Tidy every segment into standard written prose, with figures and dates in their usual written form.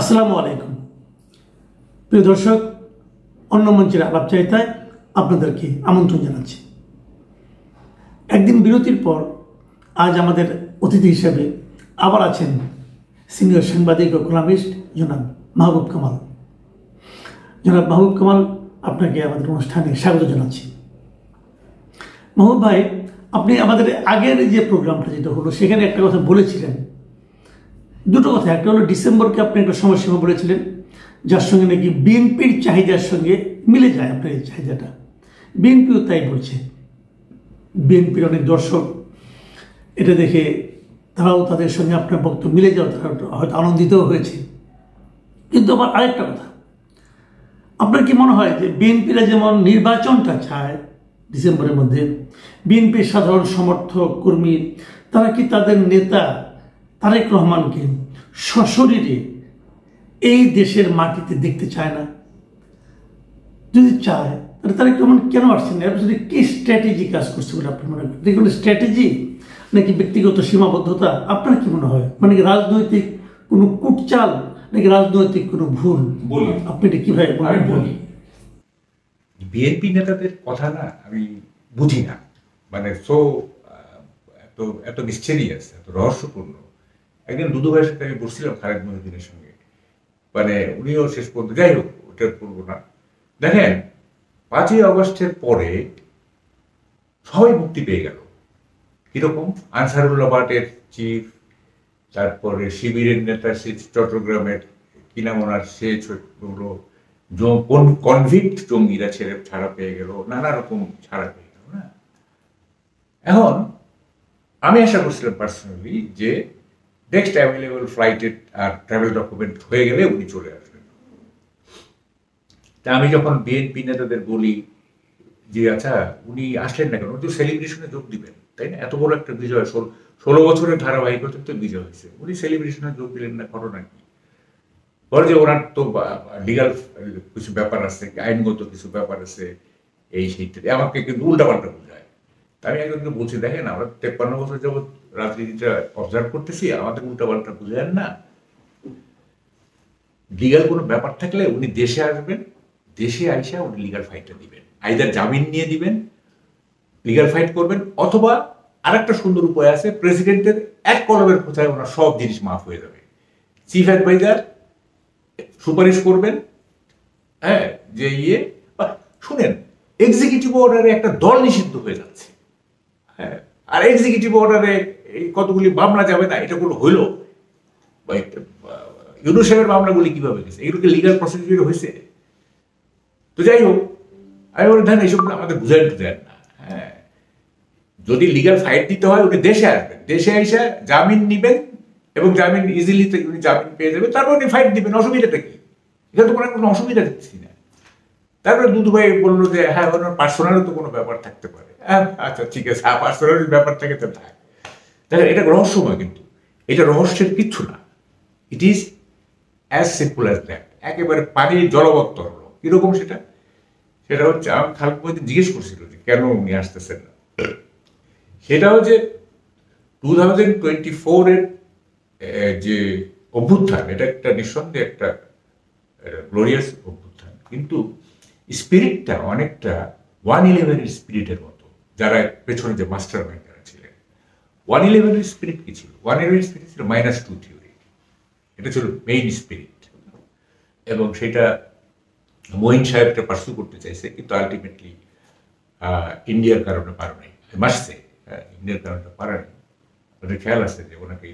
আসসালামু আলাইকুম প্রিয় দর্শক, অন্য মঞ্চের আলাপচারিতায় আপনাদেরকে আমন্ত্রণ জানাচ্ছি। একদিন বিরতির পর আজ আমাদের অতিথি হিসেবে আবার আছেন সিনিয়র সাংবাদিক ও কলামিস্ট জনাব মাহবুব কামাল। জনাব মাহবুব কামাল, আপনাকে আমাদের অনুষ্ঠানে স্বাগত জানাচ্ছি। মাহবুব ভাই, আপনি আমাদের আগের যে প্রোগ্রামটা যেটা হলো সেখানে একটা কথা বলেছিলেন, দুটো কথা। একটা হলো ডিসেম্বরকে আপনি একটা সময়সীমা বলেছিলেন যার সঙ্গে নাকি বিএনপির চাহিদার সঙ্গে মিলে যায় আপনার এই চাহিদাটা। বিএনপিও তাই বলছে, বিএনপির অনেক দর্শক এটা দেখে তারাও তাদের সঙ্গে আপনার বক্তব্য মিলে যাওয়া তারা হয়তো আনন্দিতও হয়েছে। কিন্তু আবার আরেকটা কথা, আপনার কি মনে হয় যে বিএনপিরা যেমন নির্বাচনটা চায় ডিসেম্বরের মধ্যে, বিএনপির সাধারণ সমর্থক কর্মী তারা কি তাদের নেতা তারেক রহমানকে সশরীরে এই দেশের মাটিতে দেখতে চায় না? যদি চায় তাহলে তারেক রহমান কেন আসছেন? এর পিছনে কি স্ট্র্যাটেজি কাজ করছে বলে আপনি মনে করেন? কোনো স্ট্র্যাটেজি নাকি ব্যক্তিগত সীমাবদ্ধতা? আপনার কি মনে হয়? মানে কি রাজনৈতিক কোনো কূটচাল নাকি রাজনৈতিক কোনো ভুল? বলি, আপনি এটা কিভাবে বলি, বিএনপি নেতাদের কথা না আমি বুঝি না, মানে এত মিস্টেরিয়াস, এত রহস্যপূর্ণ। একদিন দুদু ভাইয়ের সাথে আমি বসছিলাম খালেদ মহিউদ্দিনের সঙ্গে, মানে উনিও শেষ পর্যন্ত, যাই হোক ওটা করবো না। দেখেন, 5ই আগস্টের পরে সবাই মুক্তি পেয়ে গেল। কিরকম? আনসারুল্লাহ বাটের চিফ, তারপরে শিবিরের নেতা সে চট্টগ্রামের কি নাম ওনার, সে হলো কনভিক্ট জঙ্গিরা ছেড়ে ছাড়া পেয়ে গেল, নানা রকম ছাড়া পেয়ে গেল না। এখন আমি আশা করছিলাম পার্সোনালি যে নেক্সট অ্যাভেলেবল ফ্লাইটের আর ট্রাভেল ডকুমেন্ট হয়ে গেলে উনি চলে আসবেন। তা আমি যখন বিএনপি নেতাদের বলি যে আচ্ছা উনি আসলেন না কেন, উনি তো সেলিব্রেশনে যোগ দিবেন, তাই না? এত বড় একটা বিজয়, 16 বছরের ধারাবাহিকতার তো বিজয় হয়েছে, উনি সেলিব্রেশনে যোগ দিলেন না, ঘটনা কি? বলে যে ওনার তো লিগাল কিছু ব্যাপার আছে, আইনগত কিছু ব্যাপার আছে, এই সেইটা আমাকে কিন্তু উল্টাপাল্টা বোঝায়। তা আমি একজনকে বলছি, দেখেন আমরা 53 বছর যাবৎ রাজনীতিটা অবজার্ভ করতেছি, আমাদের উল্টাপাল্টা বুঝেন না। লিগাল কোনো ব্যাপার থাকলে উনি দেশে আসবেন, দেশে আইসা উনি লিগাল ফাইটটা দিবেন, আইদার জামিন নিয়ে দিবেন, লিগাল ফাইট করবেন, অথবা আরেকটা সুন্দর উপায় আছে, প্রেসিডেন্টের এক কলমের কোথায় ওনার সব জিনিস মাফ হয়ে যাবে। চিফ অ্যাডভাইজার সুপারিশ করবেন, হ্যাঁ, যে শুনেন, এক্সিকিউটিভ অর্ডারে একটা দল নিষিদ্ধ হয়ে যাচ্ছে, হ্যাঁ, আর এক্সিকিউটিভ অর্ডারে কতগুলি মামলা যাবে না, এটা কোনো হইলো? ইউনূস সাহেবের মামলাগুলি কিভাবে গেছে? এগুলোকে লিগাল প্রসিডিউর হয়েছে? তো যাই হোক, আমি বলি ধ্যান এইসব আমাদের বুঝান না। হ্যাঁ, যদি লিগাল ফাইট দিতে হয় উনি দেশে আসবেন, দেশে এসে জামিন নিবেন এবং জামিন ইজিলি উনি জামিন পেয়ে যাবেন, তারপর উনি ফাইট দিবেন। অসুবিধাটা কি? এটা তো কোনো অসুবিধা দেখছি না। তারপরে দুদু ভাই বললো যে হ্যাঁ ওনার পার্সোনালও তো কোনো ব্যাপার থাকতে পারে। হ্যাঁ আচ্ছা ঠিক আছে, হ্যাঁ পার্সোনাল ব্যাপার থাকে তো থাক। দেখেন, এটা রহস্যময়, কিন্তু এটা রহস্যের কিচ্ছু না। It is as simple as that. একেবারে পানির জলবত্ত হলো। কিরকম সেটা? সেটা হচ্ছে, আমি খালেদ মহিউদ্দিন জিজ্ঞেস করছিল যে কেন উনি আসতেছেন না। সেটা হচ্ছে 2024-এর যে অভ্যুত্থান, এটা একটা নিঃসন্দেহে একটা গ্লোরিয়াস অভ্যুত্থান, কিন্তু স্পিরিটটা অনেকটা 1/11-এর স্পিরিটের মতো। যারা পেছনে যে মাস্টার মাইন্ড যারা ছিলেন, 1/11-এর স্পিরিট কি ছিল? 1/11-এর স্পিরিট ছিল -2 থিওরি। এটা ছিল মেইন স্পিরিট, এবং সেটা মঈন সাহেবটা পার্সু করতে চাইছে, কিন্তু আলটিমেটলি ইন্ডিয়ার কারণে পারে নাই। মাসছে ইন্ডিয়ার কারণে পারে নাই। ওদের খেয়াল আছে যে ওনাকে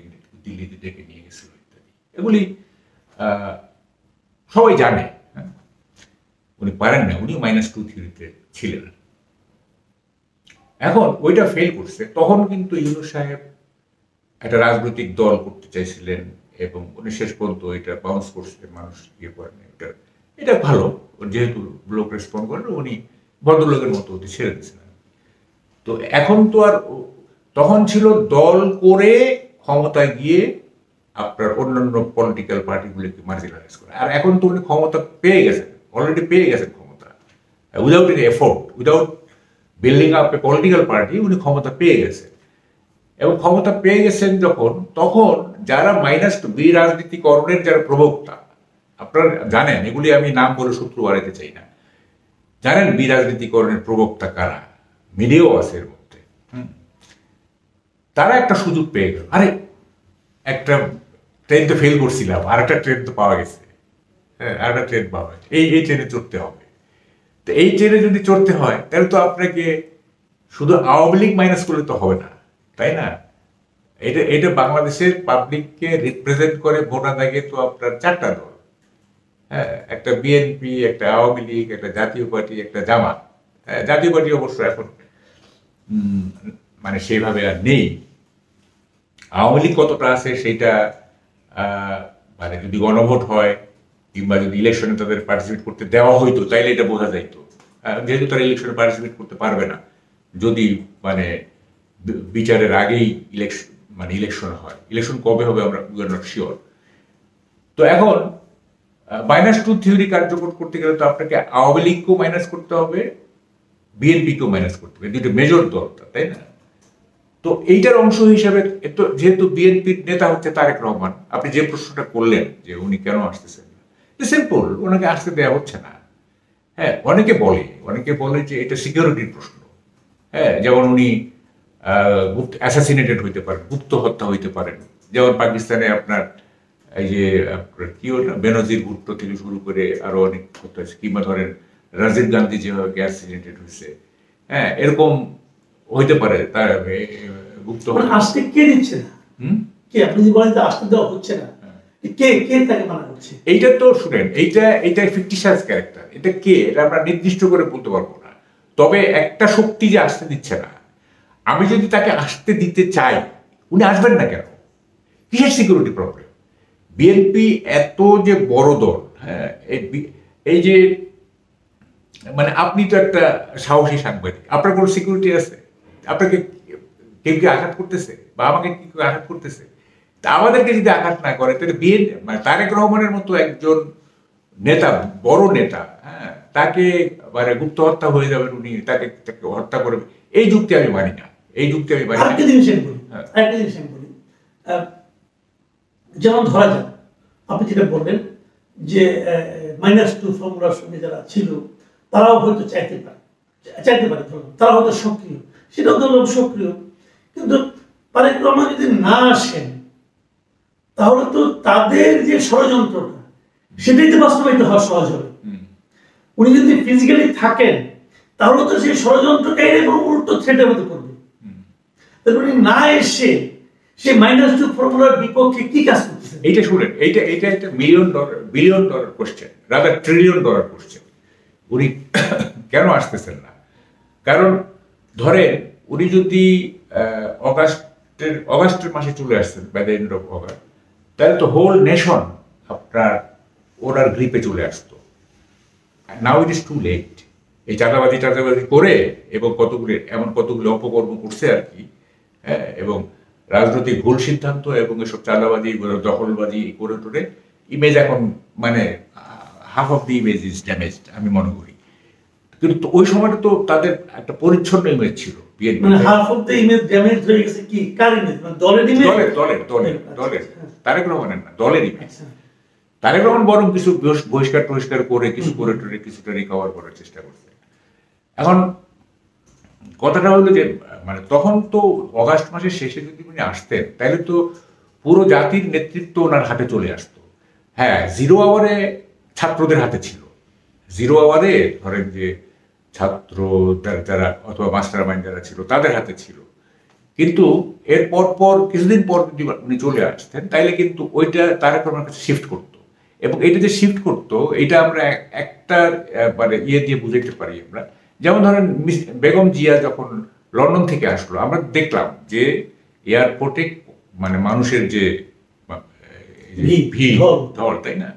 দিল্লিতে ডেকে নিয়ে গেছিল ইত্যাদি, এগুলি সবাই জানে। উনি পারেন না, উনি -2 থিওরিতে ছিলেন। এখন ওইটা ফেল করছে, তখন কিন্তু ইউনূস সাহেব একটা রাজনৈতিক দল করতে চাইছিলেন, এবং উনি শেষ পর্যন্ত এটা বাউন্স করছে, মানুষ ইয়ে করেন। এটা ভালো, যেহেতু লোক রেসপন্ড করেন, উনি ভদ্রলোকের মতো ওটি ছেড়ে দিয়েছিলেন। তো এখন তো আর, তখন ছিল দল করে ক্ষমতায় গিয়ে আপনার অন্যান্য পলিটিক্যাল পার্টিগুলিকে মার্জিনালাইজ করে। আর এখন তো উনি ক্ষমতা পেয়ে গেছেন, অলরেডি পেয়ে গেছেন ক্ষমতা, without any effort, without building up a political party, উনি ক্ষমতা পেয়ে গেছেন। এবং ক্ষমতা পেয়ে গেছেন যখন, তখন যারা -2 রাজনীতিকরণের যারা প্রবক্তা, আপনারা জানেন, এগুলি আমি নাম বলে সূত্র বাড়াইতে চাই না, জানেন বিরাজনীতিকরণের প্রবক্তা কারা, মিডিয়াও আছে এর মধ্যে। তারা একটা সুযোগ পেয়ে গেল, আরে একটা ট্রেন তো ফেল করছিলাম, আর একটা ট্রেন তো পাওয়া গেছে, হ্যাঁ আর একটা ট্রেন পাওয়া গেছে, এই ট্রেনে চড়তে হবে। তো এই ট্রেনে যদি চড়তে হয় তাহলে তো আপনাকে শুধু আওয়ামী লীগ মাইনাস করলে তো হবে না, তাই না? এটা বাংলাদেশের পাবলিককে রিপ্রেজেন্ট করে ভোটার দাগে তো আপনার 4টা দল, হ্যাঁ, একটা বিএনপি, একটা আওয়ামী লীগ, একটা জাতীয় পার্টি, একটা জামাত। জাতীয় পার্টি অবশ্য এখন মানে সেইভাবে আর নেই। আওয়ামী লীগ কতটা আছে সেইটা মানে যদি গণভোট হয় কিংবা যদি ইলেকশনে তাদের পার্টিসিপেট করতে দেওয়া হইতো তাইলে এটা বোঝা যাইতো। যেহেতু তারা ইলেকশনে পার্টিসিপেট করতে পারবে না যদি মানে বিচারের আগেই ইলেকশন হয়। ইলেকশন কবে হবে আমরা উই আর নট শিওর। তো এখন -2 থিওরি কার্যকর করতে গেলে তো আপনাকে আওয়ামী লীগকেও মাইনাস করতে হবে, বিএনপিকেও মাইনাস করতে হবে, দুটো মেজর দলটা, তাই না? তো এইটার অংশ হিসাবে যেহেতু বিএনপির নেতা হচ্ছে তারেক রহমান, আপনি যে প্রশ্নটা করলেন যে উনি কেন আসতেছেন না, সিম্পল, ওনাকে আসতে দেওয়া হচ্ছে না। হ্যাঁ, অনেকে বলে যে এটা সিকিউরিটির প্রশ্ন। হ্যাঁ, যেমন উনি অ্যাসাসিনেটেড হইতে পারেন, গুপ্ত হত্যা হইতে পারেন, যেমন পাকিস্তানে আপনার এই যে কি ওটা বেনজির ভুট্টো থেকে শুরু করে আরো অনেক হত্যা হয়েছে, কিংবা ধরেন রাজীব গান্ধী যেভাবে অ্যাসাসিনেটেড হয়েছে, হ্যাঁ এরকম হইতে পারে। তার গুপ্ত আসতে কে দিচ্ছে না, কে আপনি যে বলেন আসতে দেওয়া হচ্ছে না, কে কে তাকে মানা করছে? এইটা তো শুনেন, এইটা ফিকটিশিয়াস ক্যারেক্টার, এটা কে এটা আমরা নির্দিষ্ট করে বলতে পারবো না। তবে একটা শক্তি যে আসতে দিচ্ছে না, আমি যদি তাকে আসতে দিতে চাই উনি আসবেন না কেন? কিসের সিকিউরিটি প্রবলেম? বিএনপি এত যে বড় দল, হ্যাঁ এই যে মানে আপনি তো একটা সাহসী সাংবাদিক, আপনার কোনো সিকিউরিটি আছে? আপনাকে কেউ কি আঘাত করতেছে বা আমাকে কি আঘাত করতেছে? তা আমাদেরকে যদি আঘাত না করে তাহলে মানে তারেক রহমানের মতো একজন নেতা, বড় নেতা, হ্যাঁ তাকে মানে গুপ্ত হত্যা হয়ে যাবেন উনি, তাকে হত্যা করবে, এই যুক্তি আমি মানি না। একটা জিনিস আমি বলি, যেমন ধরা যাক আপনি যেটা বললেন যে -2 ফর্মুলার সঙ্গে যারা ছিল তারাও হয়তো চাইতে পারে, তারা হয়তো সক্রিয়, সেটাও ধরলাম সক্রিয়, কিন্তু তারেক রহমান যদি না আসেন তাহলে তো তাদের যে ষড়যন্ত্রটা সেটাই তো বাস্তবায়িত হওয়া সহজ হবে। উনি যদি ফিজিক্যালি থাকেন তাহলে তো সেই ষড়যন্ত্রকারী এবং উল্টো থ্রেটের মতো করবে। তাহলে উনি না এসে সেই -2 ফর্মুলার বিপক্ষে কি কাজ করতেছে? এইটা শুনেন, এইটা একটা billion dollar question, rather trillion dollar question. উনি কেন আসতেছেন না? কারণ ধরেন উনি যদি অগাস্টের মাসে চলে আসতেন, by the end of August, তাহলে তো হোল নেশন আপনার ওনার গ্রিপে চলে আসতো। Now it is too late. এই চাঁদাবাজি করে এবং কতগুলো অপকর্ম করছে আর কি, হ্যাঁ, এবং রাজনৈতিক ভুল সিদ্ধান্ত এবং এসব চাঁদাবাজি দখলবাজি করে টোরে ইমেজ এখন মানে half of the image is damaged আমি মনে করি। কিন্তু ওই সময়টা তো তাদের একটা পরিচ্ছন্ন ইমেজ ছিল। Half of the image damage হয়ে গেছে কি কার ইমেজ? মানে দলের ইমেজ, দলের তারেক রহমানের না, দলের ইমেজ। তারেক রহমান বরং কিছু বহিষ্কার করে কিছু করে টোরে কিছুটা রিকভার করার চেষ্টা করছে। এখন কথাটা হলো যে মানে তখন তো অগাস্ট মাসের শেষে যদি উনি আসতেন তাহলে তো পুরো জাতির নেতৃত্ব ওনার হাতে চলে আসতো। হ্যাঁ, 0 আওয়ারে ছাত্রদের হাতে ছিল, 0 আওয়ারে ধরেন যে ছাত্র যারা অথবা মাস্টার মাইন্ড যারা ছিল তাদের হাতে ছিল। কিন্তু এর পর কিছুদিন পর যদি উনি চলে আসতেন তাইলে কিন্তু ওইটা তারেক রহমানের কাছে শিফট করতো, এবং এটা যে শিফট করতো এটা আমরা একটা মানে দিয়ে বুঝাইতে পারি আমরা। যেমন ধরেন বেগম জিয়া যখন লন্ডন থেকে আসলো, আমরা দেখলাম যে এয়ারপোর্টে মানে মানুষের যে ভিড় ঢল, তাই না?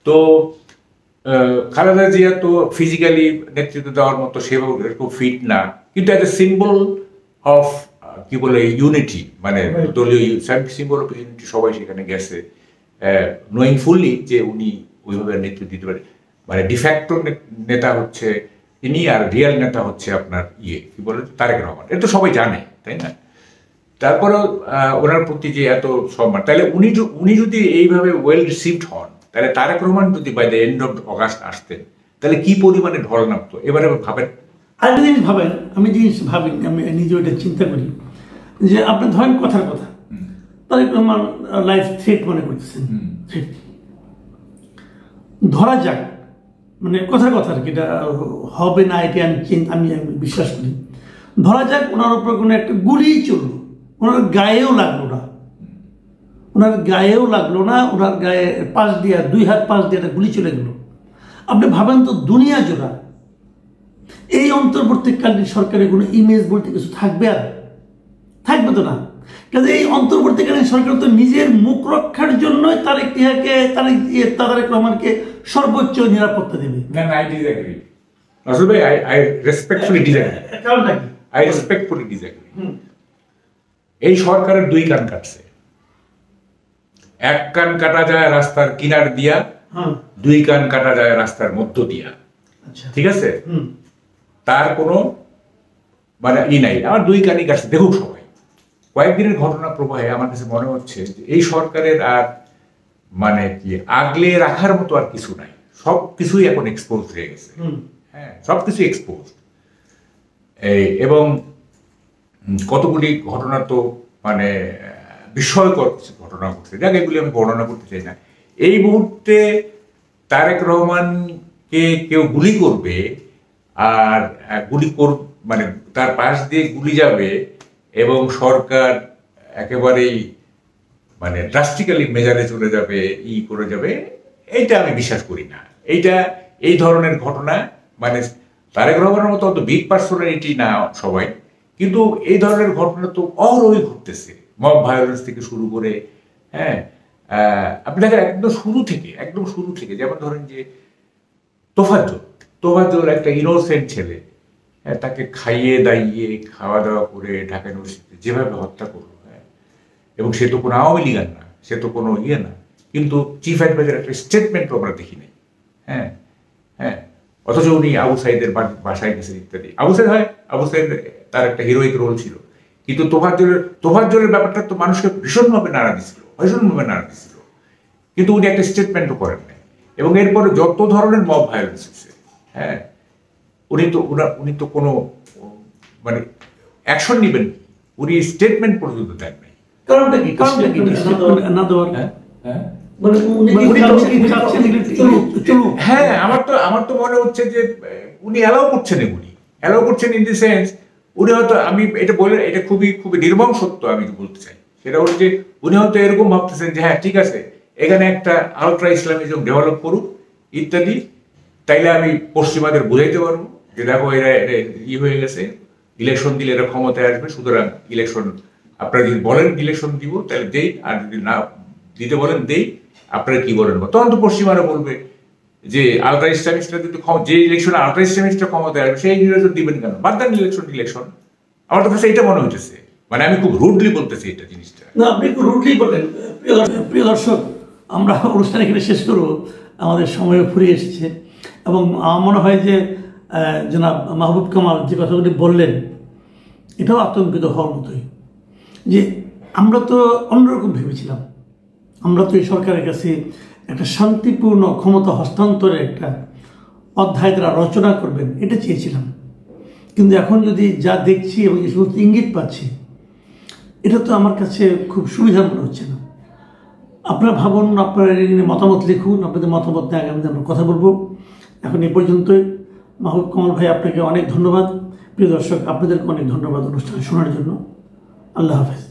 তো খালেদা জিয়া তো ফিজিক্যালি নেতৃত্ব দেওয়ার মতো সেভাবে এরকম ফিট না, কিন্তু অ্যাজ এ সিম্বল অফ কি বলে ইউনিটি, মানে দলীয় সিম্বল অফ ইউনিটি, সবাই সেখানে গেছে নোয়িং ফুললি যে উনি ওইভাবে নেতৃত্ব দিতে পারে। মানে ডিফ্যাক্টো নেতা হচ্ছে ইনি, আর রিয়েল নেতা হচ্ছে আপনার কি বলে তারেক রহমান। এটা তো সবাই জানে, তাই না? তারপরেও ওনার প্রতি যে এত সম্মান, তাহলে উনি যদি এইভাবে ওয়েল রিসিভড হন তাহলে তারেক রহমান যদি by the end of August আসতেন তাহলে কি পরিমাণে ঢল নামতো এবারে ভাবেন। আরেকটা জিনিস ভাবেন, আমি জিনিস ভাবি, আমি নিজে ওইটা চিন্তা করি যে আপনি ধরেন কথার কথা তারেক রহমান লাইফ থ্রেট মনে করতেছেন, থ্রেট ধরা যাক, মানে কথার কথা আর কি, এটা হবে না এটা আমি বিশ্বাস করি। ধরা যাক ওনার উপর কোনো একটা গুলি চললো, ওনার গায়েও লাগলো না, ওনার গায়েও লাগলো না, ওনার গায়ে পাশ দিয়ে 2 হাত পাশ দিয়ে একটা গুলি চলে গেল। আপনি ভাবেন তো দুনিয়া জোড়া এই অন্তর্বর্তীকালীন সরকারের কোনো ইমেজ বলতে কিছু থাকবে? আর থাকবে তো না। কাজে এই অন্তর্বর্তীকালীন সরকার তো নিজের মুখ রক্ষার জন্যই তারেক রহমানকে সর্বোচ্চ নিরাপত্তা দেবে। না না, আই ডিসএগ্রি নাসির ভাই, আই রেসপেক্টফুলি ডিসএগ্রি। কারণটা কি? I respectfully disagree. এই সরকারের 2 কান কাটছে। 1 কান কাটা যায় রাস্তার কিনার দিয়া, 2 কান কাটা যায় রাস্তার মধ্য দিয়া। ঠিক আছে, তার কোনো মানে নাই, আমার 2 কানই কাটছে। দেখুক সবাই, কয়েকদিনের ঘটনা প্রবাহে আমার কাছে মনে হচ্ছে যে এই সরকারের আর মানে কি আগলে রাখার মতো আর কিছু নাই, সব কিছুই এখন এক্সপোজ হয়ে গেছে। হ্যাঁ, সবকিছু এক্সপোজ। এবং কতগুলি ঘটনা তো মানে বিস্ময়কর কিছু ঘটনা ঘটছে, যাক এগুলি আমি বর্ণনা করতে চাই না। এই মুহূর্তে তারেক রহমানকে কেউ গুলি করবে আর মানে তার পাশ দিয়ে গুলি যাবে এবং সরকার একেবারেই মানে ড্রাস্টিক্যালি মেজারে চলে যাবে, করে যাবে, এইটা আমি বিশ্বাস করি না। এই ধরনের ঘটনা মানে তারেক রহমানের মতো অত বিগ পার্সোনালিটি না সবাই, কিন্তু এই ধরনের ঘটনা তো অহরহই ঘটতেছে, মব ভায়োলেন্স থেকে শুরু করে। হ্যাঁ, আপনি দেখেন একদম শুরু থেকে যেমন ধরেন যে তোফাজ্জল একটা ইনোসেন্ট ছেলে, হ্যাঁ, তাকে খাইয়ে দাইয়ে খাওয়া দাওয়া করে ঢাকা ইউনিভার্সিটিতে যেভাবে হত্যা করলো, হ্যাঁ, এবং সে তো কোনো আওয়ামী লীগার না, সে তো কোনো না, কিন্তু চিফ অ্যাডভাইজার একটা স্টেটমেন্টও আমরা দেখি নাই। হ্যাঁ হ্যাঁ, অথচ উনি আবু সাইদের বাসায় গেছেন ইত্যাদি। আবু সাইদ তার একটা হিরোইক রোল ছিল, কিন্তু তোফাজ্জলের ব্যাপারটা তো মানুষকে ভীষণভাবে নাড়া দিছিল, কিন্তু উনি একটা স্টেটমেন্টও করেন নাই। এবং এরপরে যত ধরনের মব ভায়োলেন্স হয়েছে, হ্যাঁ, উনি তো কোনো মানে অ্যাকশন নেবেন, উনি স্টেটমেন্ট পর্যন্ত দেন নাই। কারণটা কি না দেওয়ার? হ্যাঁ, আমার তো মনে হচ্ছে যে উনি অ্যালাউ করছেন ইন দি সেন্স, উনি হয়তো, আমি এটা বলে, এটা খুবই খুবই নির্মম সত্য আমি বলতে চাই, সেটা হচ্ছে যে উনি হয়তো এরকম ভাবতেছেন যে হ্যাঁ ঠিক আছে, এখানে একটা আলট্রা ইসলামিজম ডেভেলপ করুক ইত্যাদি, তাইলে আমি পশ্চিমাদের বুঝাইতে পারবো যে দেখো এরা হয়ে গেছে, ইলেকশন দিলে এরা ক্ষমতায় আসবে, সুতরাং ইলেকশন আপনারা যদি বলেন ইলেকশন দিব তাহলে দেই, আর যদি না দিতে বলেন দেই, আপনারা কি বলেন? তখন তো পশ্চিমারা বলবে যে আলট্রা ইসলামিস্টরা যদি যে ইলেকশনে আলট্রা ইসলামিস্টরা ক্ষমতায় আসবে সেই নির্বাচন দিবেন কেন, বাদ দেন ইলেকশন। আমার তো কাছে এটা মনে হইতেছে, মানে আমি খুব রুডলি বলতেছি এটা জিনিসটা। না, আপনি একটু রুডলি বলেন। প্রিয় দর্শক, আমরা অনুষ্ঠান এখানে শেষ করবো, আমাদের সময় ফুরিয়ে এসেছে। এবং আমার মনে হয় যে জনাব মাহবুব কামাল যে কথাগুলি বললেন এটাও আতঙ্কিত হওয়ার মতোই, যে আমরা তো অন্যরকম ভেবেছিলাম, আমরা তো এই সরকারের কাছে একটা শান্তিপূর্ণ ক্ষমতা হস্তান্তরের একটা অধ্যায় তারা রচনা করবেন এটা চেয়েছিলাম। কিন্তু এখন যদি যা দেখছি এবং যে সমস্ত ইঙ্গিত পাচ্ছি, এটা তো আমার কাছে খুব সুবিধার মনে হচ্ছে না। আপনারা ভাবুন, আপনারা মতামত লিখুন, আপনাদের মতামত নিয়ে আগামীতে আমরা কথা বলবো। এখন এই পর্যন্তই। মাহবুব কামাল ভাই, আপনাকে অনেক ধন্যবাদ। প্রিয় দর্শক, আপনাদেরকে অনেক ধন্যবাদ অনুষ্ঠান শোনার জন্য। আল্লাহ হাফেজ।